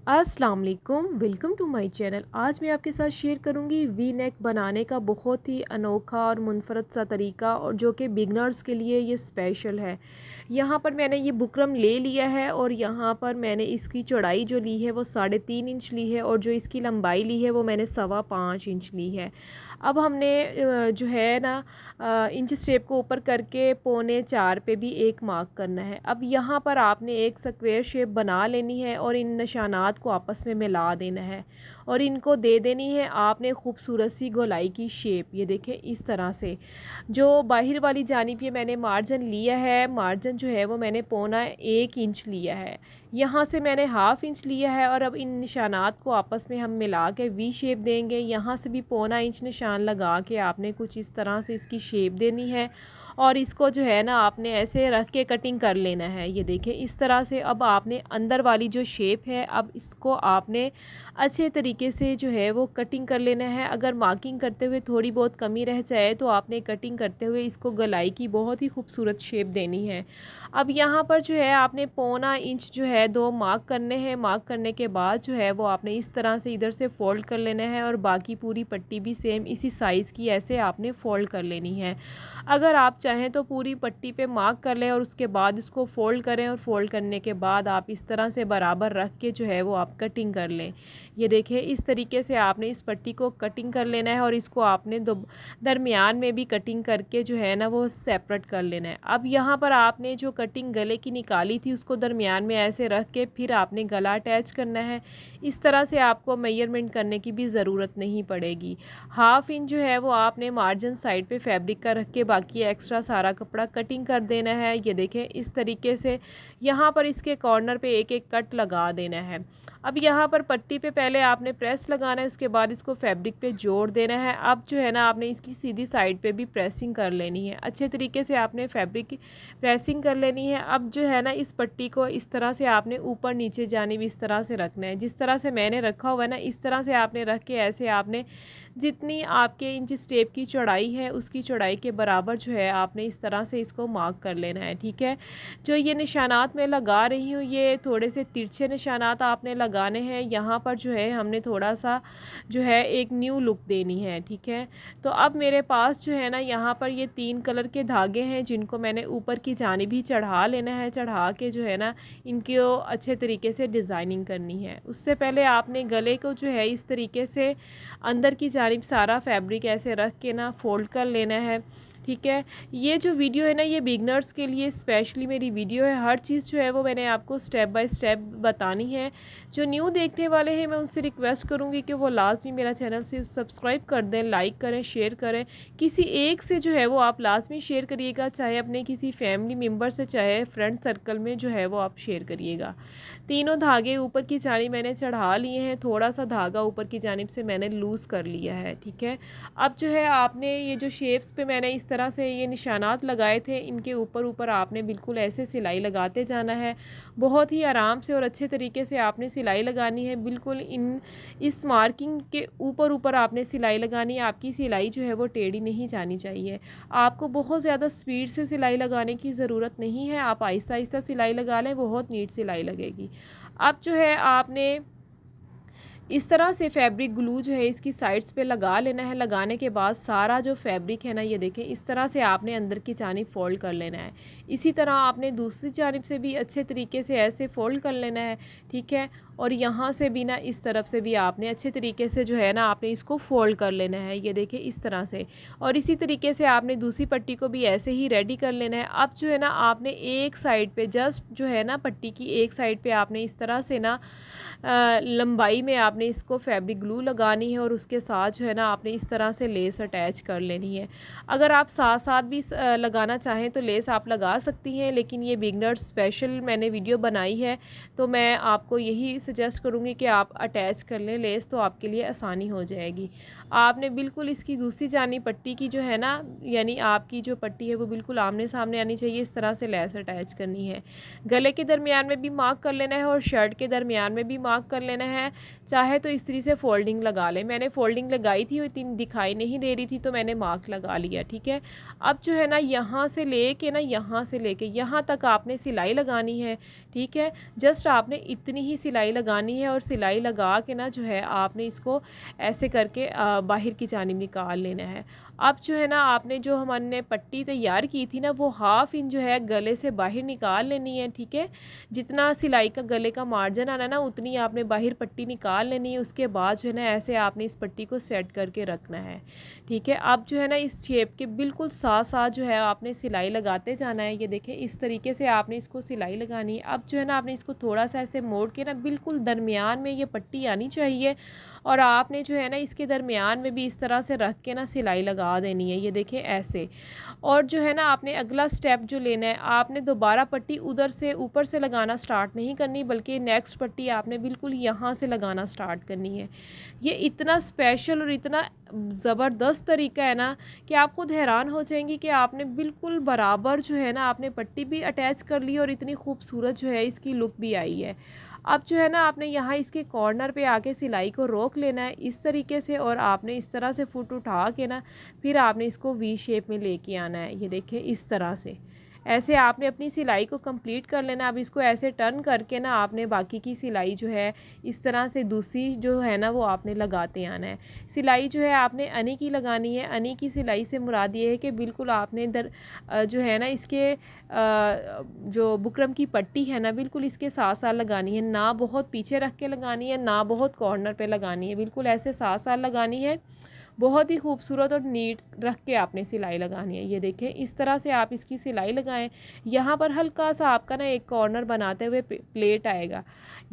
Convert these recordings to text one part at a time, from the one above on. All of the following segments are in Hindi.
अस्सलाम वालेकुम, वेलकम टू माय चैनल। आज मैं आपके साथ शेयर करूंगी वी नेक बनाने का बहुत ही अनोखा और मुनफरद सा तरीका, और जो कि बिगनर्स के लिए ये स्पेशल है। यहाँ पर मैंने ये बुकरम ले लिया है और यहाँ पर मैंने इसकी चौड़ाई जो ली है वो 3.5 इंच ली है, और जो इसकी लंबाई ली है वो मैंने 5.25 इंच ली है। अब हमने जो है ना इंच स्टेप को ऊपर करके 3.25 पे भी एक मार्क करना है। अब यहाँ पर आपने एक स्क्वायर शेप बना लेनी है और इन निशानात को आपस में मिला देना है और इनको दे देनी है आपने खूबसूरत सी गोलाई की शेप। ये देखें इस तरह से। जो बाहर वाली जानिब ये मैंने मार्जिन लिया है, मार्जिन जो है वो मैंने 1.25 इंच लिया है। यहाँ से मैंने 1/2 इंच लिया है और अब इन निशानात को आपस में हम मिला के वी शेप देंगे। यहाँ से भी 1.25 इंच निशान लगा के आपने कुछ इस तरह से इसकी शेप देनी है और इसको जो है ना आपने ऐसे रख के कटिंग कर लेना है। ये देखें इस तरह से। अब आपने अंदर वाली जो शेप है, अब इसको आपने अच्छे तरीके से जो है वो कटिंग कर लेना है। अगर मार्किंग करते हुए थोड़ी बहुत कमी रह जाए तो आपने कटिंग करते हुए इसको गलाई की बहुत ही खूबसूरत शेप देनी है। अब यहाँ पर जो है आपने 1.25 इंच जो है 2 मार्क करने हैं। मार्क करने के बाद जो है वो आपने इस तरह से इधर से फ़ोल्ड कर लेना है और बाकी पूरी पट्टी भी सेम इसी साइज़ की ऐसे आपने फ़ोल्ड कर लेनी है। अगर आप चाहें तो पूरी पट्टी पे मार्क कर लें और उसके बाद इसको फ़ोल्ड करें, और फ़ोल्ड करने के बाद आप इस तरह से बराबर रख के जो है वो आप कटिंग कर लें। ये देखिए इस तरीके से आपने इस पट्टी को कटिंग कर लेना है और इसको आपने दरमियान में भी कटिंग करके जो है ना वो सेपरेट कर लेना है। अब यहाँ पर आपने जो कटिंग गले की निकाली थी उसको दरमियान में ऐसे रख के फिर आपने गला अटैच करना है। इस तरह से आपको मेजरमेंट करने की भी ज़रूरत नहीं पड़ेगी। 1/2 इंच जो है वो आपने मार्जिन साइड पे फैब्रिक का रख के बाकी एक्स्ट्रा सारा कपड़ा कटिंग कर देना है। ये देखें इस तरीके से। यहाँ पर इसके कॉर्नर पे एक एक कट लगा देना है। अब यहाँ पर पट्टी पे पहले आपने प्रेस लगाना है, उसके बाद इसको फैब्रिक पे जोड़ देना है। अब जो है ना आपने इसकी सीधी साइड पे भी प्रेसिंग कर लेनी है। अच्छे तरीके से आपने फैब्रिक की प्रेसिंग कर लेनी है। अब जो है ना इस पट्टी को इस तरह से आपने ऊपर नीचे जानिब इस तरह से रखना है। जिस तरह से मैंने रखा हुआ है ना इस तरह से आपने रख के ऐसे आपने जितनी आपके इंच स्टेप की चौड़ाई है उसकी चौड़ाई के बराबर जो है आपने इस तरह से इसको मार्क कर लेना है। ठीक है। जो ये निशानात मैं लगा रही हूँ ये थोड़े से तिरछे निशानात आपने लगाने हैं। यहाँ पर जो है हमने थोड़ा सा जो है एक न्यू लुक देनी है। ठीक है। तो अब मेरे पास जो है ना यहाँ पर ये 3 कलर के धागे हैं जिनको मैंने ऊपर की जानिब ही चढ़ा लेना है। चढ़ा के जो है ना इनको अच्छे तरीके से डिज़ाइनिंग करनी है। उससे पहले आपने गले को जो है इस तरीके से अंदर की जानिब सारा फैब्रिक ऐसे रख के ना फ़ोल्ड कर लेना है। ठीक है। ये जो वीडियो है ना ये बिगनर्स के लिए स्पेशली मेरी वीडियो है। हर चीज़ जो है वो मैंने आपको स्टेप बाय स्टेप बतानी है। जो न्यू देखने वाले हैं मैं उनसे रिक्वेस्ट करूँगी कि वो लाज़मी मेरा चैनल से सब्सक्राइब कर दें, लाइक करें, शेयर करें। किसी एक से जो है वो आप लाज़मी शेयर करिएगा, चाहे अपने किसी फैमिली मेम्बर से, चाहे फ्रेंड सर्कल में जो है वो आप शेयर करिएगा। तीनों धागे ऊपर की जानिब मैंने चढ़ा लिए हैं। थोड़ा सा धागा ऊपर की जानिब से मैंने लूज़ कर लिया है। ठीक है। अब जो है आपने ये जो शेप्स पे मैंने इस तरह से ये निशानात लगाए थे इनके ऊपर ऊपर आपने बिल्कुल ऐसे सिलाई लगाते जाना है। बहुत ही आराम से और अच्छे तरीके से आपने सिलाई लगानी है। बिल्कुल इस मार्किंग के ऊपर ऊपर आपने सिलाई लगानी है। आपकी सिलाई जो है वो टेढ़ी नहीं जानी चाहिए। आपको बहुत ज़्यादा स्पीड से सिलाई लगाने की ज़रूरत नहीं है। आप आहिस्ता आहिस्ता सिलाई लगा लें, बहुत नीट सिलाई लगेगी। अब जो है आपने इस तरह से फैब्रिक ग्लू जो है इसकी साइड्स पे लगा लेना है। लगाने के बाद सारा जो फैब्रिक है ना ये देखें इस तरह से आपने अंदर की जानिब फ़ोल्ड कर लेना है। इसी तरह आपने दूसरी जानिब से भी अच्छे तरीके से ऐसे फ़ोल्ड कर लेना है। ठीक है। और यहाँ से भी ना इस तरफ से भी आपने अच्छे तरीके से जो है ना आपने इसको फ़ोल्ड कर लेना है। ये देखें इस तरह से। और इसी तरीके से आपने दूसरी पट्टी को भी ऐसे ही रेडी कर लेना है। अब जो है ना आपने एक साइड पे जस्ट जो है ना पट्टी की एक साइड पे आपने इस तरह से ना लंबाई में आपने इसको फैब्रिक ग्लू लगानी है और उसके साथ जो है ना आपने इस तरह से लेस अटैच कर लेनी है। अगर आप साथ साथ भी लगाना चाहें तो लेस आप लगा सकती हैं, लेकिन ये बिगनर्स स्पेशल मैंने वीडियो बनाई है तो मैं आपको यही सजेस्ट करूँगी कि आप अटैच कर लें लेस, तो आपके लिए आसानी हो जाएगी। आपने बिल्कुल इसकी दूसरी जानिब पट्टी की जो है ना यानी आपकी जो पट्टी है वो बिल्कुल आमने सामने आनी चाहिए। इस तरह से लेस अटैच करनी है। गले के दरमियान में भी मार्क कर लेना है और शर्ट के दरमियान में भी मार्क कर लेना है। चाहे चाहे तो इस तरीके से फ़ोल्डिंग लगा लें। मैंने फ़ोल्डिंग लगाई थी, वो इतनी दिखाई नहीं दे रही थी तो मैंने मार्क लगा लिया, ठीक है। अब जो है ना यहाँ से लेके ना यहाँ से लेके यहाँ तक आपने सिलाई लगानी है, ठीक है। जस्ट आपने इतनी ही सिलाई लगानी है और सिलाई लगा के ना जो है आपने इसको ऐसे करके बाहर की जानिब निकाल लेना है। अब जो है ना आपने जो हमने पट्टी तैयार की थी ना वो हाफ़ इंच जो है गले से बाहर निकाल लेनी है, ठीक है। जितना सिलाई का गले का मार्जिन आना ना उतनी आपने बाहर पट्टी निकाल लेनी है। उसके बाद जो है ना ऐसे आपने इस पट्टी को सेट करके रखना है, ठीक है। अब जो है ना इस शेप के बिल्कुल साथ साथ जो है आपने सिलाई लगाते जाना है। ये देखें इस तरीके से आपने इसको सिलाई लगानी है। अब जो है ना आपने इसको थोड़ा सा ऐसे मोड़ के ना बिल्कुल दरमियान में ये पट्टी आनी चाहिए और आपने जो है ना इसके दरमियान में भी इस तरह से रख के ना सिलाई लगा देनी है। ये देखें ऐसे। और जो है ना आपने अगला स्टेप जो लेना है, आपने दोबारा पट्टी उधर से ऊपर से लगाना स्टार्ट नहीं करनी, बल्कि नेक्स्ट पट्टी आपने बिल्कुल यहाँ से लगाना स्टार्ट करनी है। ये इतना स्पेशल और इतना ज़बरदस्त तरीका है ना कि आप खुद हैरान हो जाएंगी कि आपने बिल्कुल बराबर जो है ना आपने पट्टी भी अटैच कर ली और इतनी खूबसूरत जो है इसकी लुक भी आई है। अब जो है ना आपने यहाँ इसके कॉर्नर पे आके सिलाई को रोक लेना है इस तरीके से और आपने इस तरह से फुट उठा के ना फिर आपने इसको वी शेप में लेके आना है। ये देखिए इस तरह से ऐसे आपने अपनी सिलाई को कंप्लीट कर लेना। अब इसको ऐसे टर्न करके ना आपने बाकी की सिलाई जो है इस तरह से दूसरी जो है ना वो आपने लगाते आना है। सिलाई जो है आपने अनी की लगानी है। अनी की सिलाई से मुराद ये है कि बिल्कुल आपने जो है ना इसके जो बुकरम की पट्टी है ना बिल्कुल इसके साथ साथ लगानी है, ना बहुत पीछे रख के लगानी है ना बहुत कॉर्नर पे लगानी है, बिल्कुल ऐसे साथ साथ लगानी है। बहुत ही खूबसूरत और नीट रख के आपने सिलाई लगानी है। ये देखें इस तरह से आप इसकी सिलाई लगाएं। यहाँ पर हल्का सा आपका ना एक कॉर्नर बनाते हुए प्लेट आएगा।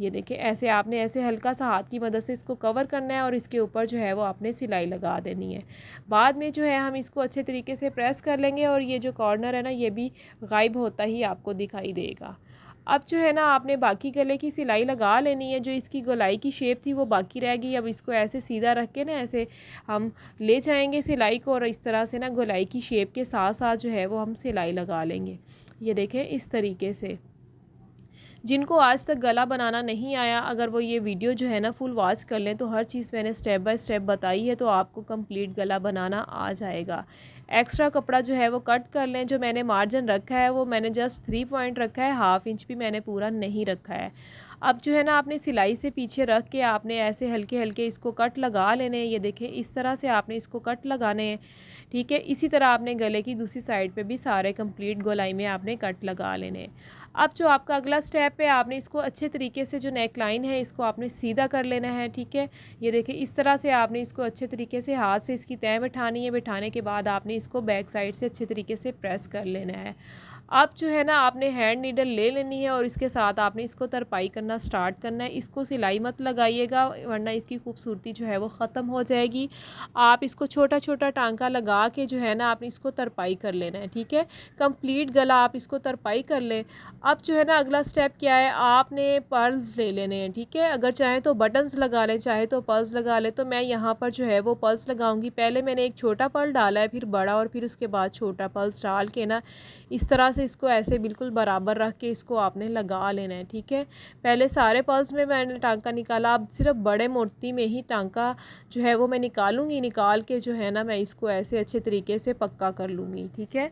ये देखें ऐसे आपने ऐसे हल्का सा हाथ की मदद से इसको कवर करना है और इसके ऊपर जो है वो आपने सिलाई लगा देनी है। बाद में जो है हम इसको अच्छे तरीके से प्रेस कर लेंगे और ये जो कॉर्नर है ना ये भी गायब होता ही आपको दिखाई देगा। अब जो है ना आपने बाकी गले की सिलाई लगा लेनी है। जो इसकी गोलाई की शेप थी वो बाकी रह गई। अब इसको ऐसे सीधा रख के ना ऐसे हम ले जाएंगे सिलाई को और इस तरह से ना गोलाई की शेप के साथ साथ जो है वो हम सिलाई लगा लेंगे। ये देखें इस तरीके से। जिनको आज तक गला बनाना नहीं आया, अगर वो ये वीडियो जो है ना फुल वॉच कर लें तो हर चीज़ मैंने स्टेप बाय स्टेप बताई है, तो आपको कंप्लीट गला बनाना आ जाएगा। एक्स्ट्रा कपड़ा जो है वो कट कर लें। जो मैंने मार्जिन रखा है वो मैंने जस्ट 3 पॉइंट रखा है, हाफ इंच भी मैंने पूरा नहीं रखा है। अब जो है ना आपने सिलाई से पीछे रख के आपने ऐसे हल्के हल्के इसको कट लगा लेने हैं। ये देखें इस तरह से आपने इसको कट लगाने हैं, ठीक है। इसी तरह आपने गले की दूसरी साइड पे भी सारे कंप्लीट गोलाई में आपने कट लगा लेने हैं। अब जो आपका अगला स्टेप है, आपने इसको अच्छे तरीके से जो नेक लाइन है इसको आपने सीधा कर लेना है, ठीक है। ये देखिए इस तरह से आपने इसको अच्छे तरीके से हाथ से इसकी तय बिठानी है। बिठाने के बाद आपने इसको बैक साइड से अच्छे तरीके से प्रेस कर लेना है। अब जो है ना आपने हैंड नीडल ले लेनी है और इसके साथ आपने इसको तरपाई करना स्टार्ट करना है। इसको सिलाई मत लगाइएगा वरना इसकी खूबसूरती जो है वो ख़त्म हो जाएगी। आप इसको छोटा छोटा टांका लगा के जो है ना आपने इसको तरपाई कर लेना है, ठीक है। कंप्लीट गला आप इसको तरपाई कर लें। अब जो है ना अगला स्टेप क्या है, आपने पर्ल्स ले लेने हैं, ठीक है। अगर चाहे तो बटन्स लगा लें, चाहे तो पर्ल्स लगा लें। तो मैं यहाँ पर जो है वो पर्ल्स लगाऊंगी। पहले मैंने एक छोटा पर्ल डाला है, फिर बड़ा और फिर उसके बाद छोटा पर्ल्स डाल के ना इस तरह से इसको ऐसे बिल्कुल बराबर रख के इसको आपने लगा लेना है, ठीक है। पहले सारे पर्ल्स में मैंने टांका निकाला, अब सिर्फ बड़े मोती में ही टांका जो है वो मैं निकालूंगी। निकाल के जो है ना मैं इसको ऐसे अच्छे तरीके से पक्का कर लूँगी, ठीक है।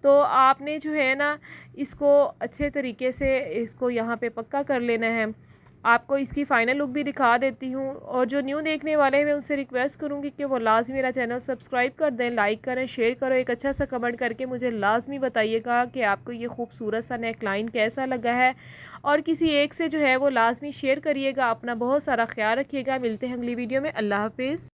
तो आपने जो है ना इसको अच्छे तरीके से इसको यहाँ पे पक्का कर लेना है। आपको इसकी फ़ाइनल लुक भी दिखा देती हूँ। और जो न्यू देखने वाले हैं मैं उनसे रिक्वेस्ट करूँगी कि वो लाजमी मेरा चैनल सब्सक्राइब कर दें, लाइक करें, शेयर करो, एक अच्छा सा कमेंट करके मुझे लाजमी बताइएगा कि आपको ये खूबसूरत सा नेक लाइन कैसा लगा है। और किसी एक से जो है वो लाजमी शेयर करिएगा। अपना बहुत सारा ख्याल रखिएगा। मिलते हैं अगली वीडियो में। अल्लाह हाफिज़।